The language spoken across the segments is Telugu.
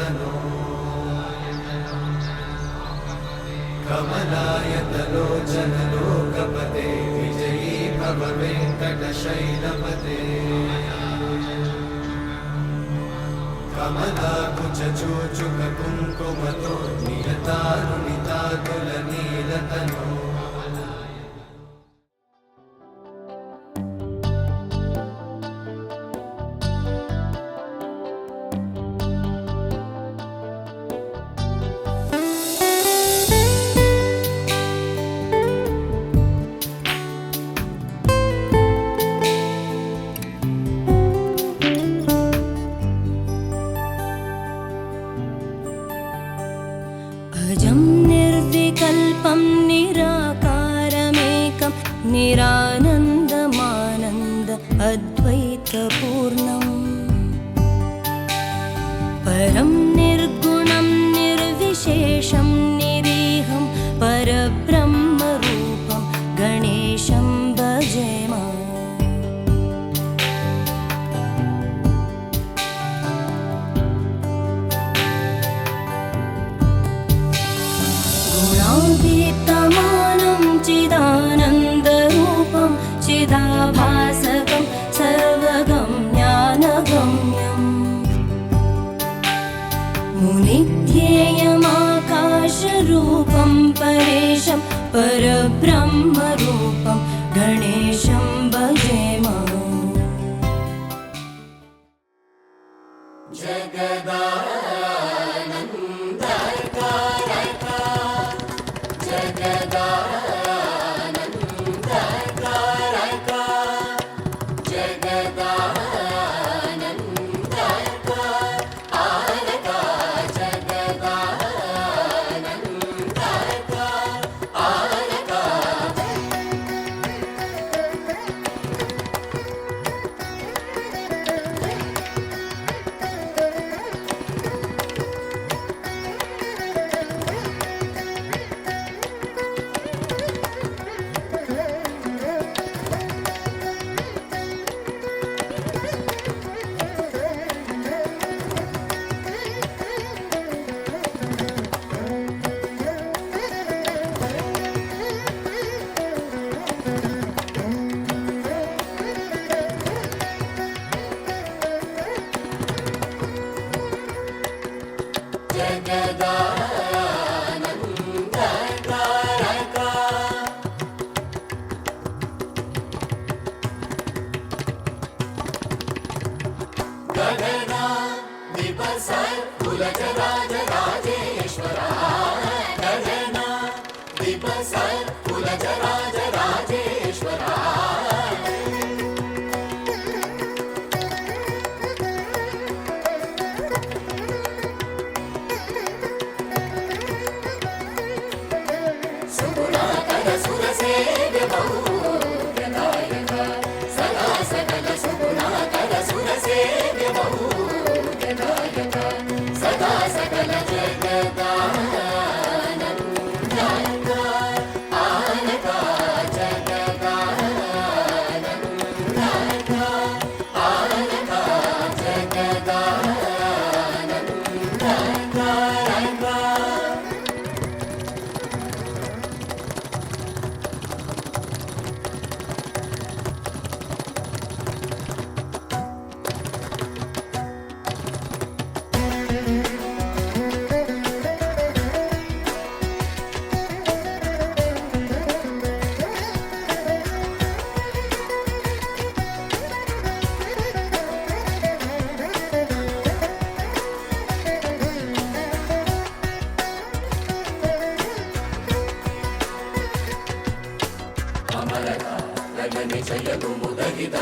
तनो कमलायतलोचन लोकपते विजयी भव वेङ्कटशैलपते कमलाकुचूचुक कुङ्कुमतो नियतारुणितातुलनीलतनो अजं निर्विकल्पं निराकारमेकं निरानन्दमानन्द अद्वैतपूर्णम् परं निर्गुणं निर्विशेषं निरीहं परब्रह्मरूपं गणेशं भजे मा गुणातीतमानं चिदानन्दरूपं चिदाभासकं सर्वगं ज्ञानगम्यम् मुनिध्येयमाकाशरूपं परेशं परब्रह्मरूपं गणेशं भजे मा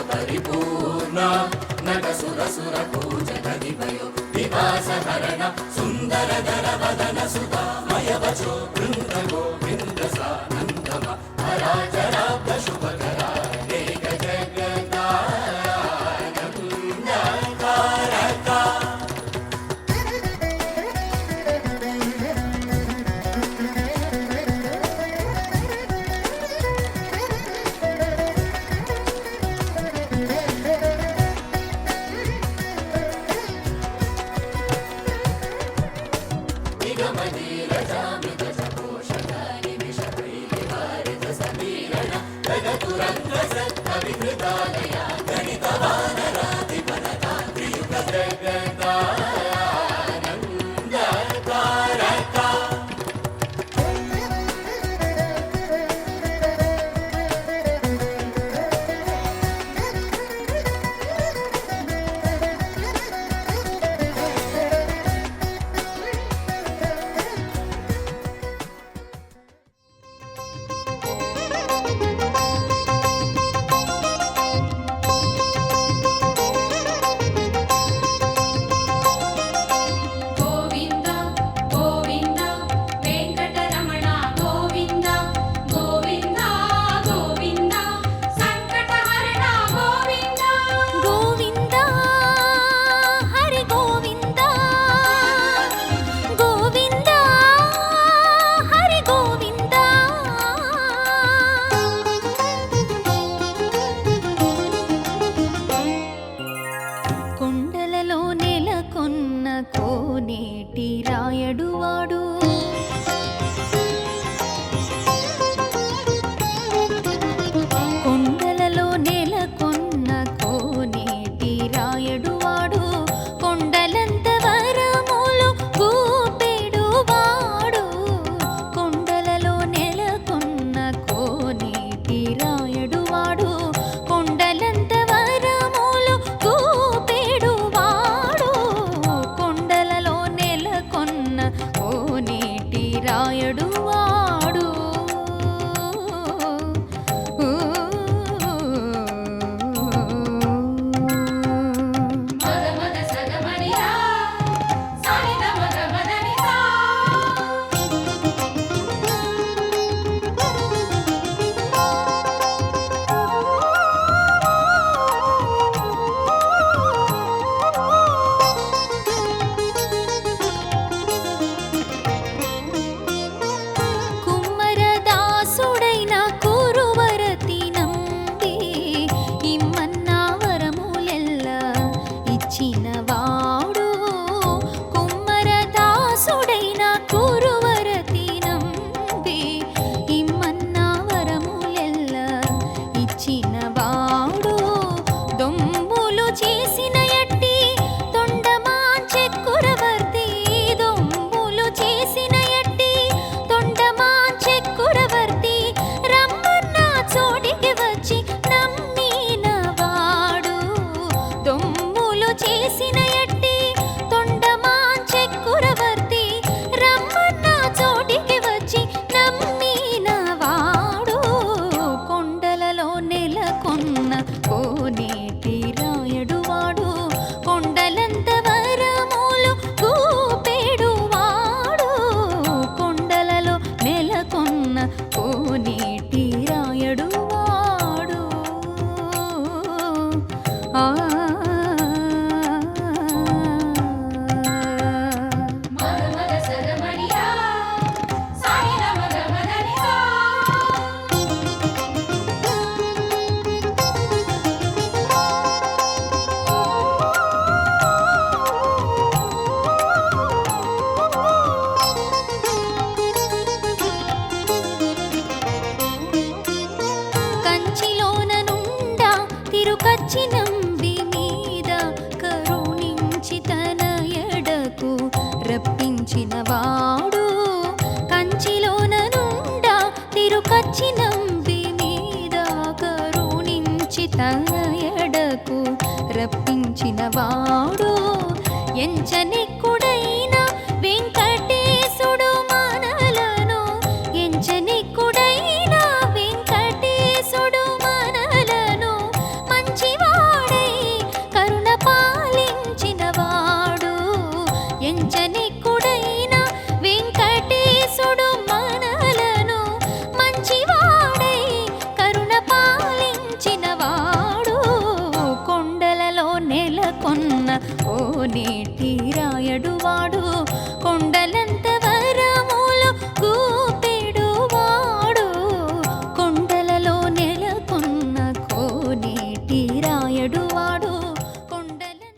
परिपूर्ण नटसुरसुर पूजनदिवयो विवासहरण सुन्दरधर वदन सुधामय वचो वृन्द गोविन्द सानन्दम हराचराब्द शुभकरा एक जगदानन्दकारका రప్పించిన వాడు ఎంచనిక్కుడైన వెంకటేశుడు మనలను ఎంచనిక్కుడైన వెంకటేశుడు మనలను మంచివాడై కరుణ పాలించిన వాడు ఎంచనిక్కుడైన వెంకటేశుడు మనలను మంచివాడై కరుణ పాలించిన వాడు కొండలలో నెలకొన్న ఓ నేటి రాయడు వాడు కొండలంత వరములు గూపెడు వాడు కొండలలో నెలకొన్న కోనేటి రాయడు వాడు కొండలంత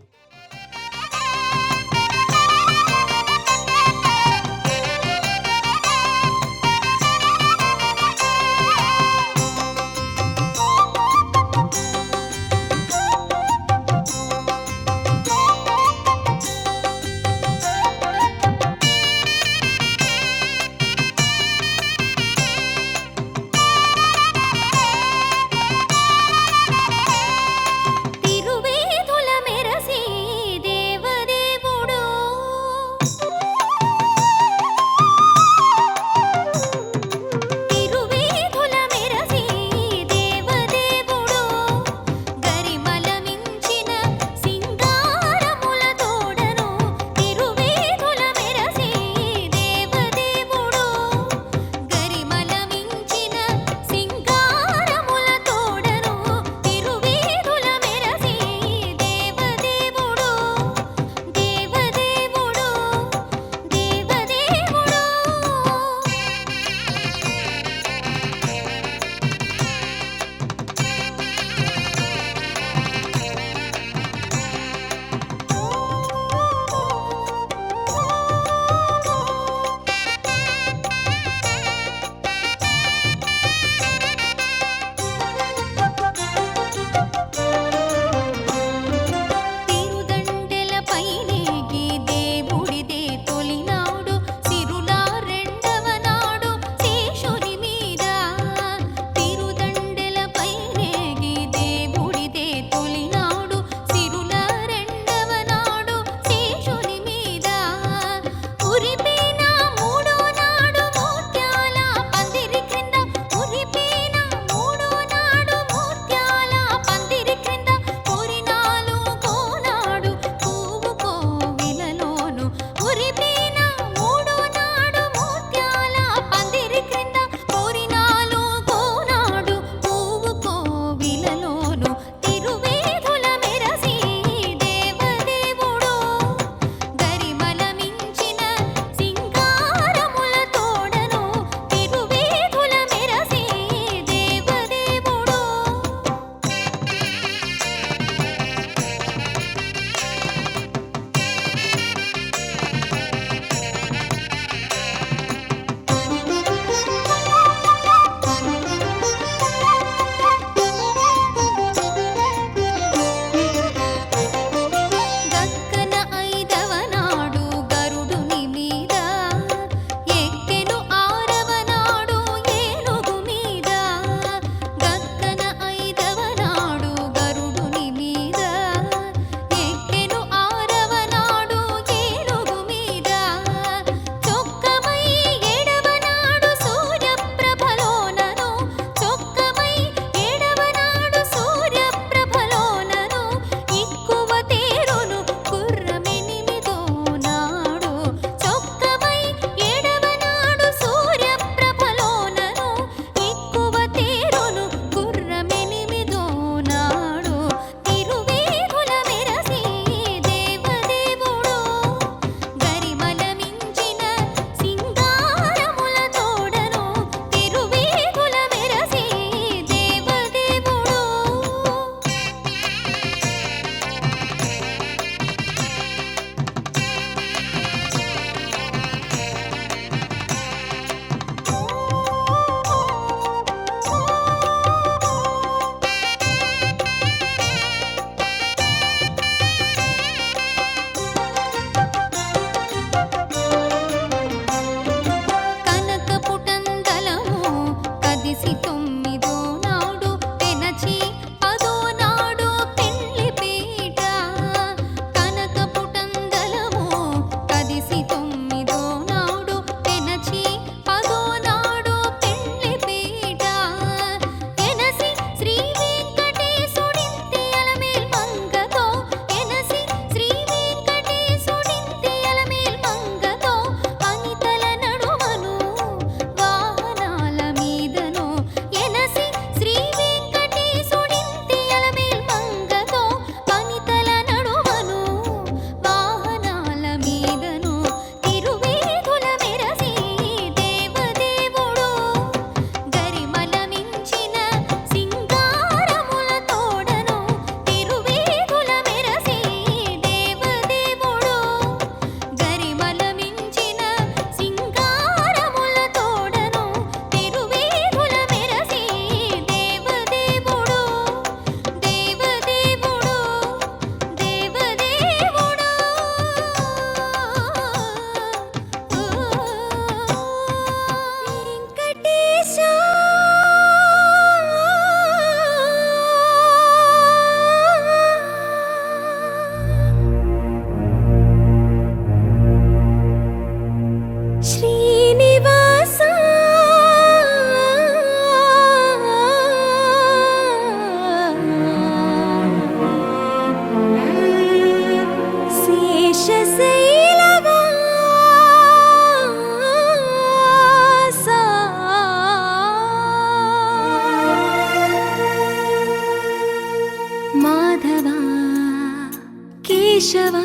కేశవా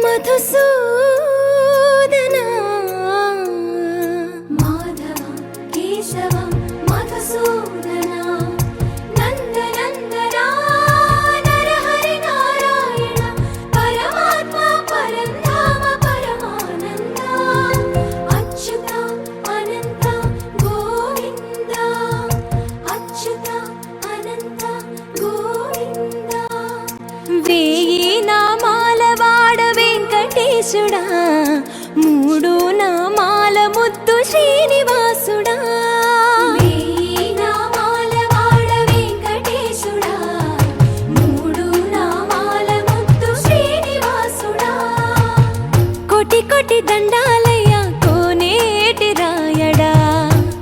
మధుసూదనా మాధవ కేశవ మధుసూదనా నందనందనా నరహరి నారాయణ పరమాత్మ పరంధామ పరమానంద అచ్యుత అనంత గోవింద అచ్యుత అనంత గోవింద వేయి నామాల వాడ వెంకటేశుడా మూడు నామాల ముద్దు శ్రీనివాసుడా వేయి నామాల వాడ వెంకటేశుడా మూడు నామాల ముద్దు శ్రీనివాసుడా కోటి కోటి దండాలయ్య కోనేటి రాయడా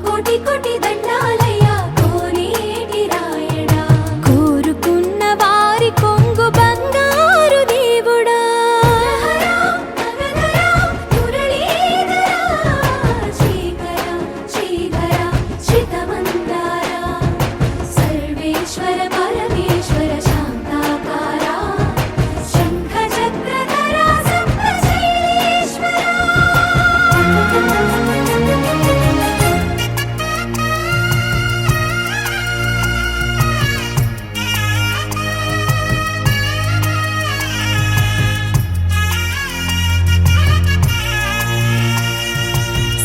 కోటి కోటి దండాలయ్య కోనేటి రాయడా కోరుకున్న వారి కొంగు బంగారు దేవుడా శ్రీకర శ్రీధర శ్రితమందార సర్వేశ్వర పరమేశ్వర శాంతాకార శంఖ చక్రధర సప్తశైలేశ్వర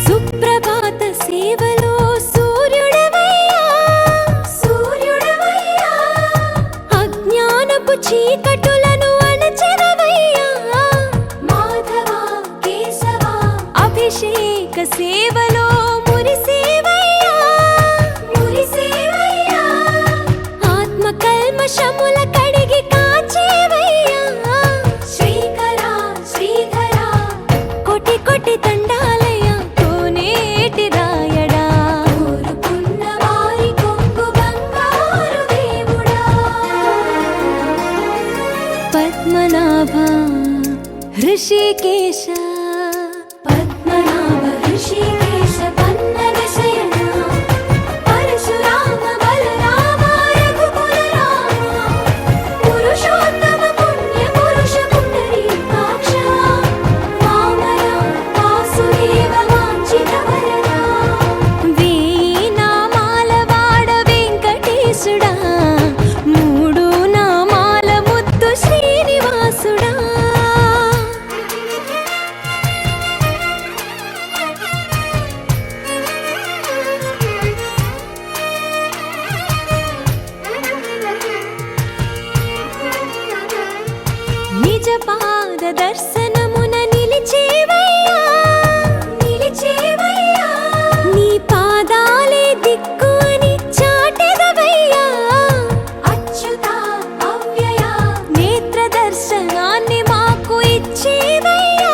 సుప్రభాత సేవలో సూర్యుడవయ్యా సూర్యుడవయ్యా అజ్ఞానపు చీకటులను అణచెదవయ్యా మాధవ కేశవ అభిషేక సేవలో మురిసేవయ్యా మురిసేవయ్యా ఆత్మ కల్మషముల కడిగి కాచేవయ్యా శ్రీకర శ్రీధర కోటి కోటి దండాలయ కోనేటి రాయడా కోరుకున్న వారి కొంగు బంగారు దేవుడా పద్మనాభ హృషికేశ పద్మనాభ హృషికేశ పన్నగ శయన పరశురామ బలరామ రఘుకుల రామ పురుషోత్తమ పుణ్య పురుష పుండరీకాక్ష వామన వాసుదేవ వాంఛిత వరదా వేయి నామాల వాడ వెంకటేశుడా మూడు నామాల ముద్దు శ్రీనివాసుడా నిజ పాద దర్శనమున నిలిచేవయ్యా నిలిచేవయ్యా నీ పాదాలే దిక్కు అని చాటెదవయ్యా అచ్యుత అవ్యయ నేత్ర దర్శనాన్ని మాకు ఇచ్చేవయ్యా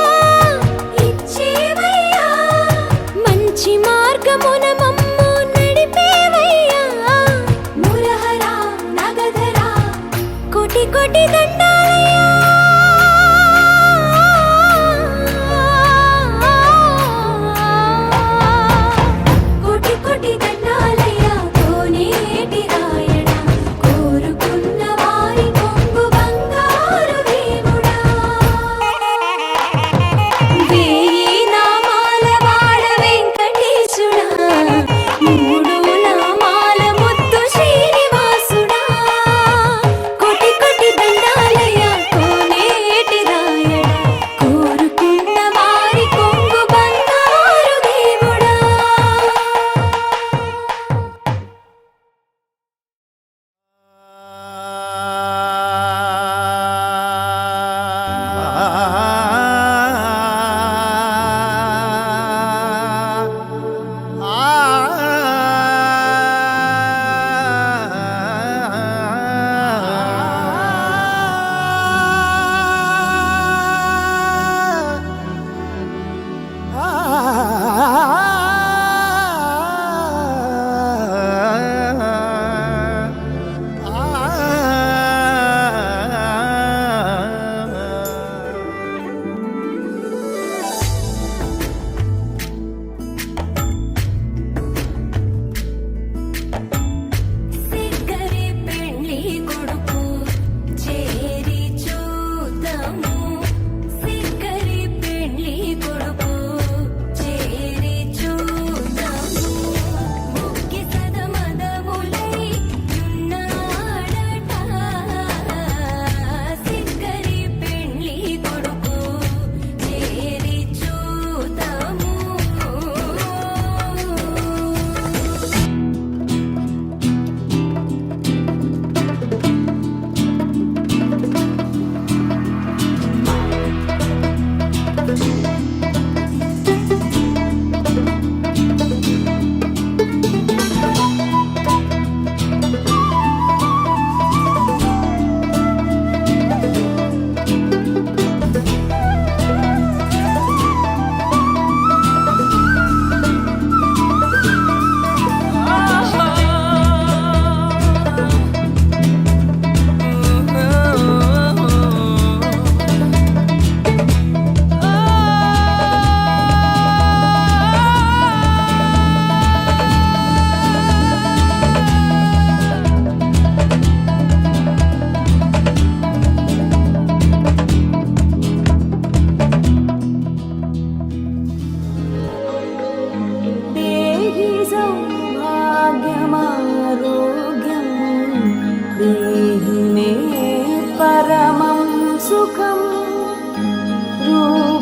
ఇచ్చేవయ్యా మంచి మార్గమున మమ్ము నడిపేవయ్యా మురహర నగధర కోటి కోటి దండాలయ్యా కోటి కోటి దండాలయ్య కోనేటి రాయడా కోరుకున్న వారి కొంగు బంగారు దేవుడా వేయి నామాల వాడ వెంకటేశుడా మూడు నామాల ముద్దు శ్రీనివాసుడా కోటి కోటి దండాలయ్య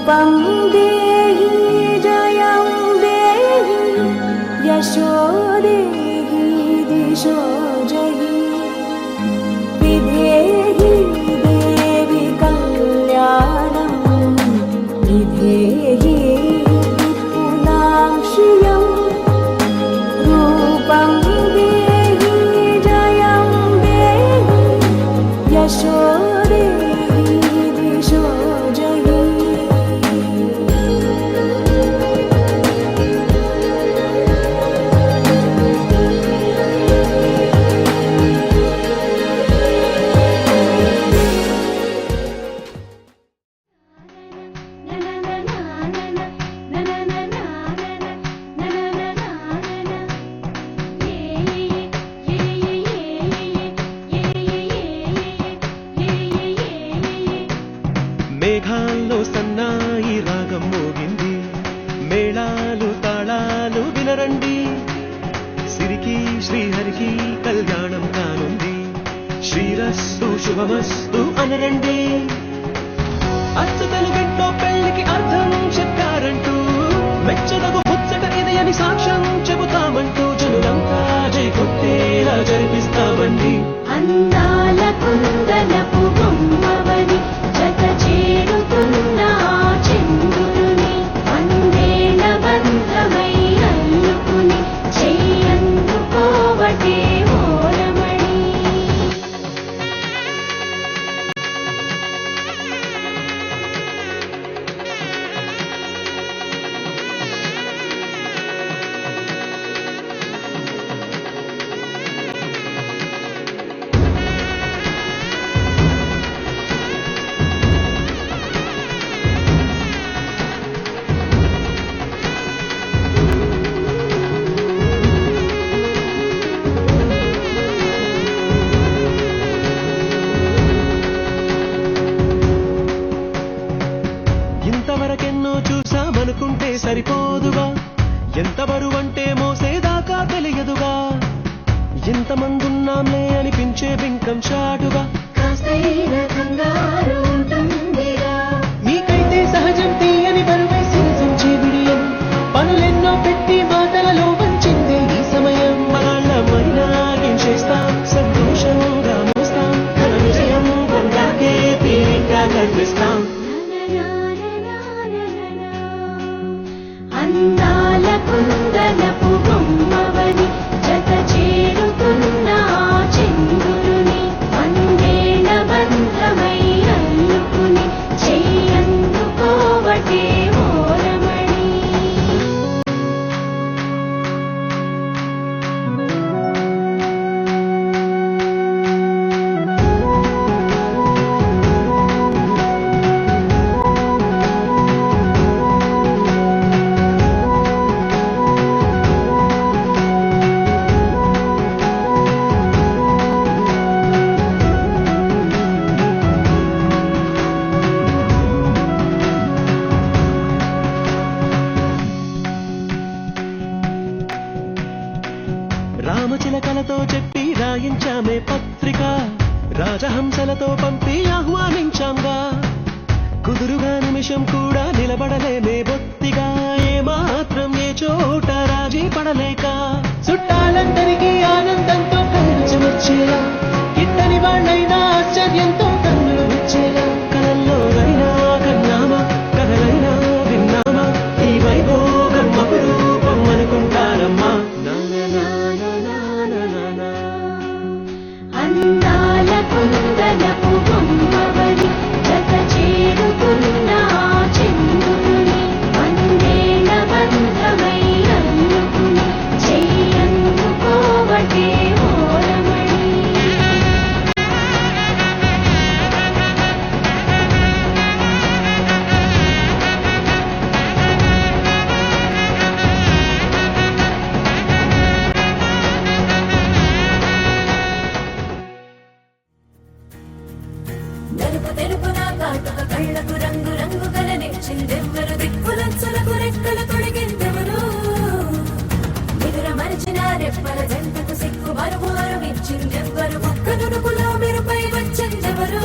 रूपं देहि जयं देहि यशो देहि दिशो जहि विधेहि देवि कल्याणं विधेहि पुनां श्रियं रूपं देहि जयं देहि यशो देहि दिशो जहि మేఘాల్లో సన్నాయి రాగం మోగింది, మేళాలు తాళాలు వినరండి, సిరికి శ్రీహరికి కళ్యాణం కానుంది, శ్రీరస్తు శుభమస్తు అనరండి. అచ్చ తెలుగింట్లో పెళ్లికి అర్థం చెప్పారంటూ, మెచ్చదగు ముచ్చట ఇది అని సాక్ష్యం చెబుతామంటూ, జనులంతా జై కొట్టేలా జరిపిస్తామండి. అందాల కుందనపు బొమ్మవని జత చేరుతున్న చంద్రుని వందేల బంధమై అల్లుకుని చెయ్యందుకోవటే ఓరమణి. ఇంతవరకెన్నో చూసామనుకుంటే సరిపోదుగా, ఎంత బరువంటే మోసేదాకా తెలియదుగా, ఎంతమందున్నాంలే అనిపించే బింకం చాటుగా, కాస్తైన కంగారు ఉంటుందిరా మీకైతే సహజం తీయని బరువై సిరిసించే బిడియం, పనులెన్నో పెట్టి మాటలలో వంచిందే ఈ సమయం. మగాళ్ళమైనా ఏం చేస్తాం, సంతోషంగా మోస్తాం, ఘన విజయం పొందాకే తీరిగ్గా కనిపిస్తాం. అందాల కుందనపు బొమ్మవని జత చేరుతున్న చంద్రుని వందేల బంధమై అల్లుకుని చెయ్యందుకోవటే ఓరమణి. రామచిలకలతో చెప్పి రాయించామే పత్రిక, రాజహంసలతో పంపి ఆహ్వానించాంగా, కుదురుగా నిమిషం కూడా నిలబడలేమే బొత్తిగా, ఏ మాత్రం ఏ చోట రాజీ పడలేక, చుట్టాలందరికీ ఆనందంతో కలిసి వచ్చేలా, ఇద్దరి వాళ్ళైనా ఆశ్చర్యంతో కన్నులు వచ్చేలా, కలల్లోనైనా కన్నామా కథలైనా విన్నామా, ఈ వైభోగం అపురూపం అనుకుంటారమ్మా. అందాల కుందనపు బొమ్మవని జత చేరుతున్న చంద్రుని వందేల బంధమై అల్లుకుని చెయ్యందుకోవటే ఓరమణి. నలుపు తెలుపున కాటుక కళ్ళకు రంగు రంగు కలనిచ్చిందెవ్వరు, దిక్కులచ్చలకు రెక్కలు తొడిగిందెవరు, నిదుర మరిచిన రెప్పల జంటకు సిక్కు మరుమారు ఇచ్చిందెవ్వరు, ఒక్క నునుపులో మెరుపై వచ్చిందెవరు.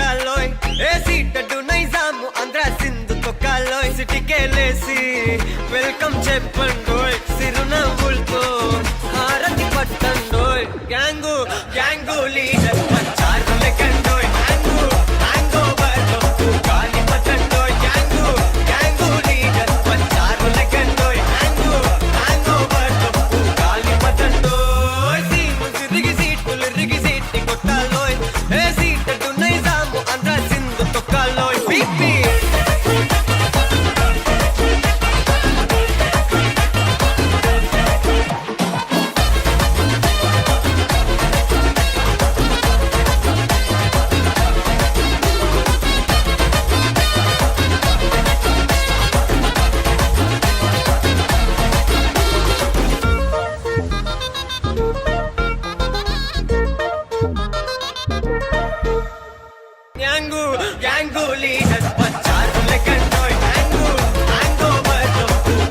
కొట్టాలోయ్ ఏ సీటడు నైజాము ఆంధ్ర సింధు తొక్కాలోయ్ సిటీకేలేసి వెల్కమ్ చెప్పండోయ్ సిరునవ్వులతో హారతి పట్టండోయ్ గ్యాంగు గ్యాంగు లీడర్ పంచారు లెక్కండోయ్ హ్యాంగు హ్యాంగ్ ఓవర్ గాలి పట్టండోయ్ గ్యాంగు గ్యాంగు లీడర్ పంచారు లెక్కండోయ్ హ్యాంగు హ్యాంగ్ ఓవర్ గాలి పట్టండోయ్ సీము సిరిగి సీటులు రిగి సీటి కొట్టాలోయ్ ఏ సీటడు నైజాము ఆంధ్ర సింధు తొక్కాలోయ్ పీపీ గ్యాంగు గ్యాంగు లీడర్ పంచారు లెక్కండోయ్ హ్యాంగు హ్యాంగ్ ఓవర్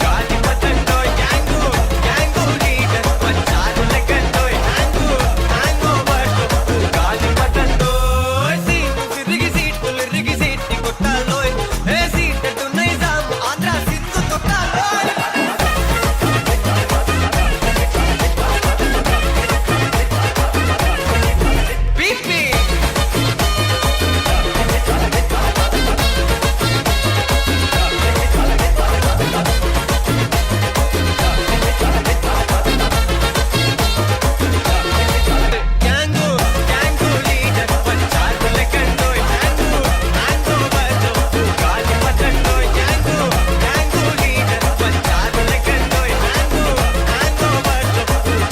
గాలి పట్టండోయ్ గ్యాంగు గ్యాంగు లీడర్ పంచారు లెక్కండోయ్ హ్యాంగు హ్యాంగ్ ఓవర్ గాలి పట్టండోయ్ సీము సిరిగి సీటులు రిగి సీటి కొట్టాలోయ్ ఏ సీటడు నైజాము ఆంధ్ర సింధు తొక్కాలోయ్ పీపీ గ్యాంగు గ్యాంగు లీడర్ పంచారు లెక్కండోయ్ హ్యాంగు హ్యాంగ్ ఓవర్ గాలి పట్టండోయ్ గ్యాంగు గ్యాంగు లీడర్ పంచారు లెక్కండోయ్ హ్యాంగు హ్యాంగ్ ఓవర్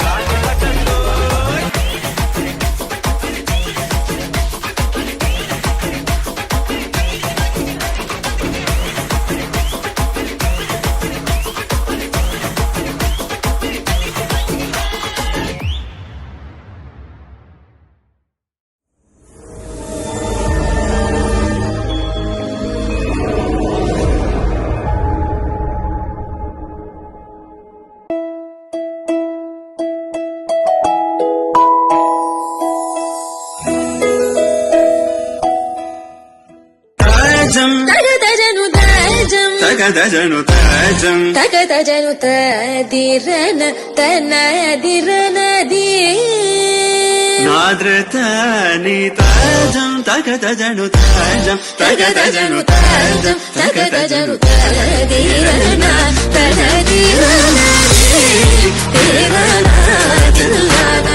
గాలి పట్టండోయ్ తగదజను తజం తగదజను తాజం తగదజను తదిరన తనదిరనది నాద్రతాని తాజం తగదజను తాజం తగదజను తాజం తగదజను తదిరన తనదిరనది తిరన తిల్లన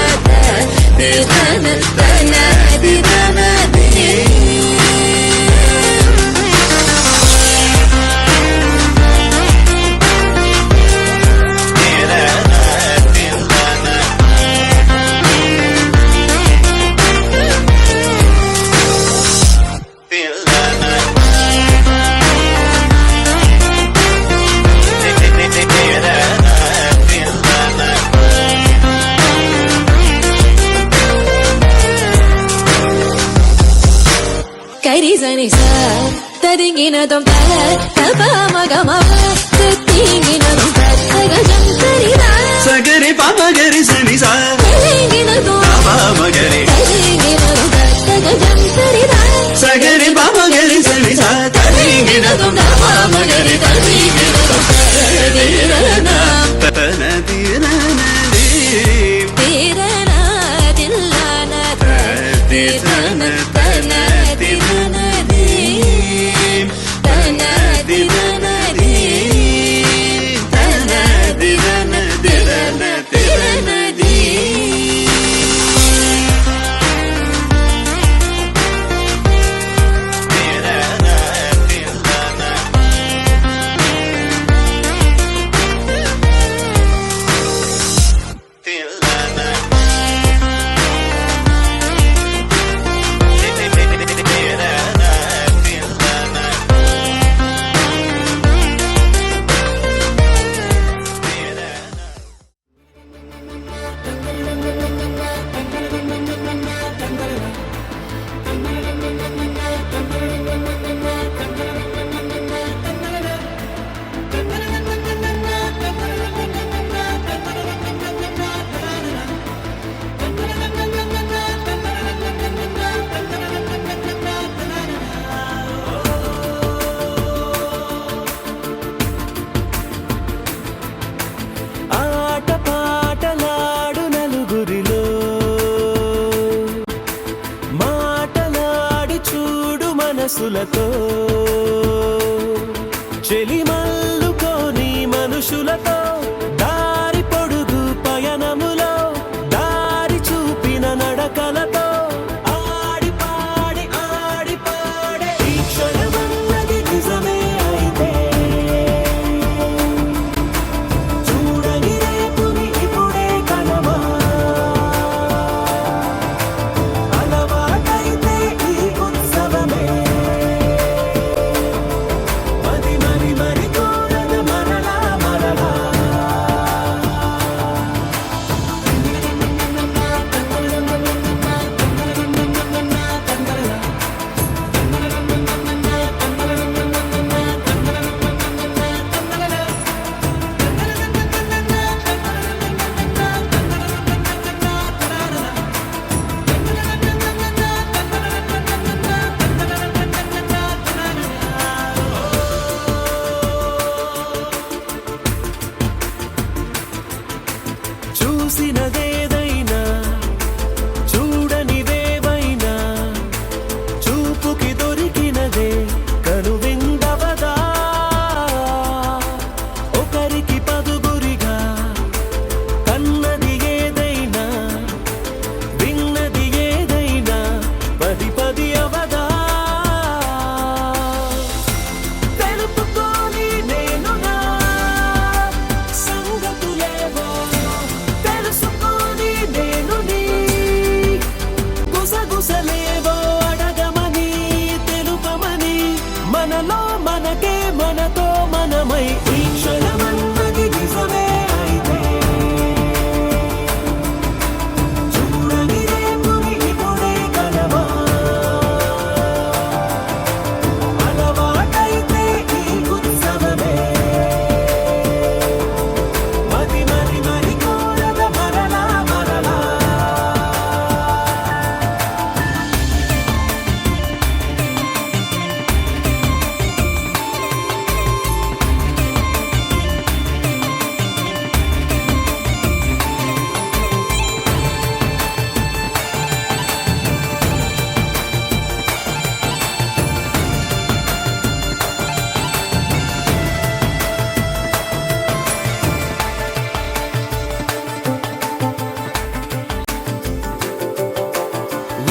తిరన తనదిరనది కరిజని సా తరింగినదం తల తపమగమ తరింగినదం తగజం తరిదా సగరి పాపగరి సని సా తరింగినదం పాపగరి తరింగినదం తగజం తరిదా సగరి పాపగరి సని సా తరింగినదం పాపగరి తరింగినదం తరిరన తనదిరనది తిరన తిల్లన తిరన తనదిరనది తనదిరనది తనదిరనదిరనదిరనది మనసులతో చెలిమల్లుకోని మనుషులతో దారి పొడుగు పయనములో దారి చూపిన నడకలతో ఆడి పాడే ఈ క్షణమన్నది నిజమే అయితే చూడని రేపుని ఇప్పుడే కలమా అలవాటైతే ఈ ఉత్సవమే మరి కోరద మరలా చూసినదేదైనా చూడనివేవైనా చూపుకి దొరికినదే కనువిందవదా ఒకరికి పదుగురిగా కన్నది ఏదైనా విన్నది ఏదైనా పది అవదా తెలుపుకోని నేను నా సంగతులేవో తెలుసుకొని నేను నీ గుసగుసలేవో అడగమని తెలుపమని మనలో మనకే మనతో మనమై ఈ క్షణమన్నది నిజమే అయితే చూడని రేపుని ఇప్పుడే కలవా అలవాటైతే ఈ ఉత్సవమే మరి కోరద మరలా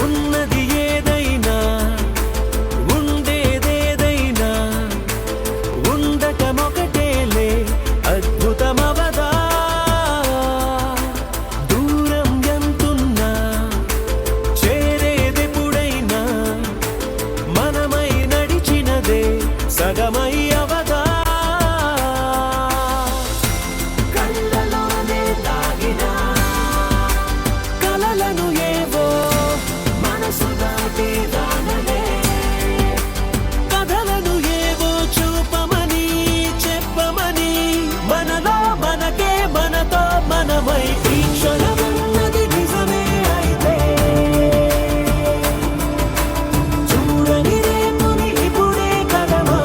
ఉన్నది ఏదైనా ఉండేదేదైనా ఉండటమొకటేలే అద్భుతమవదా దూరం ఎంతున్నా చేరేదెప్పుడైనా మనమై నడిచినదే సగమై అవదా కళ్ళలోనే దాగిన కలలను ఏవో మనసు దాటి రానలే కథలను ఏవో చూపమని చెప్పమని మనలో మనకే మనతో మనమై ఈ క్షణమన్నది నిజమే అయితే చూడని రేపుని ఇప్పుడే కలమా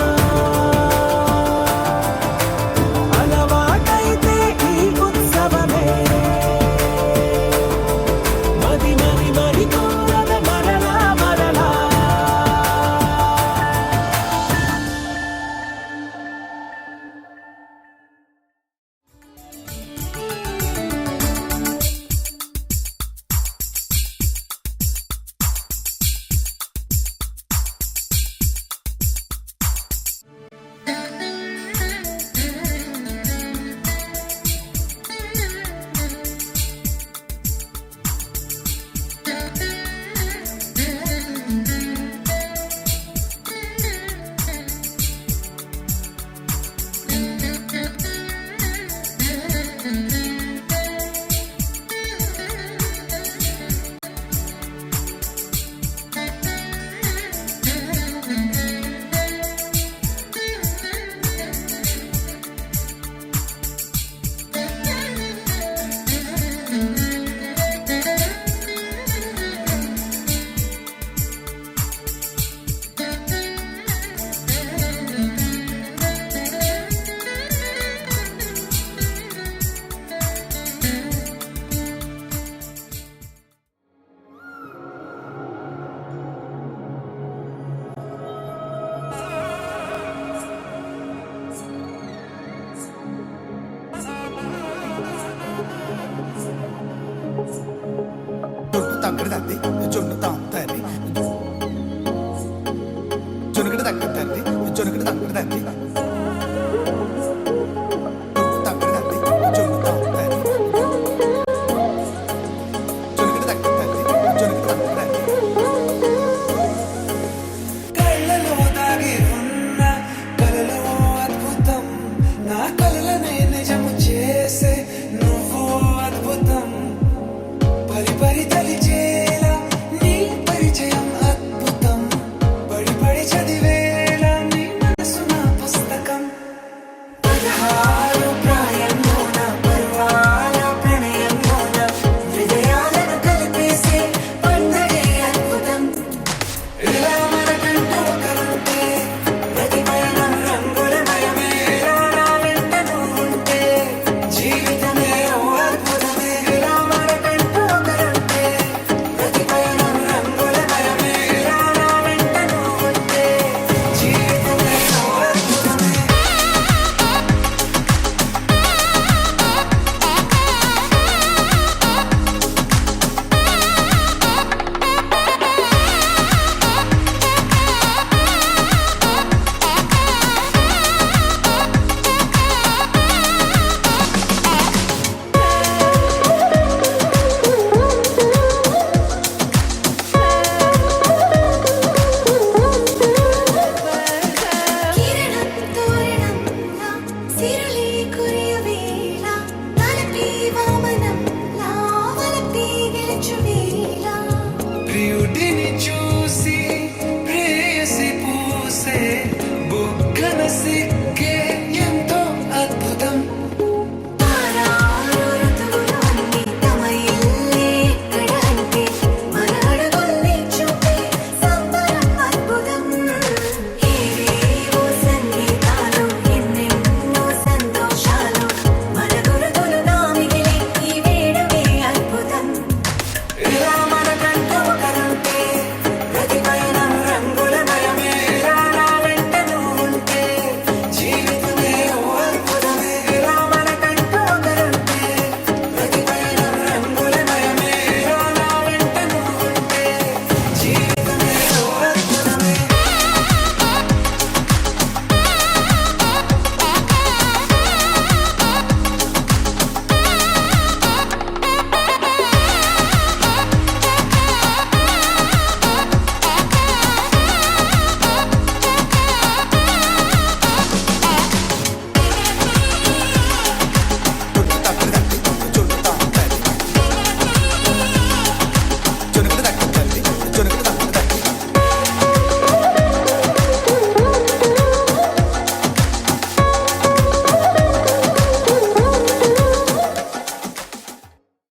తంగడి తంది జొన్ను తాంతరి జొనుకడి తగ్గ తంది జొనుకడి తంగడి తంది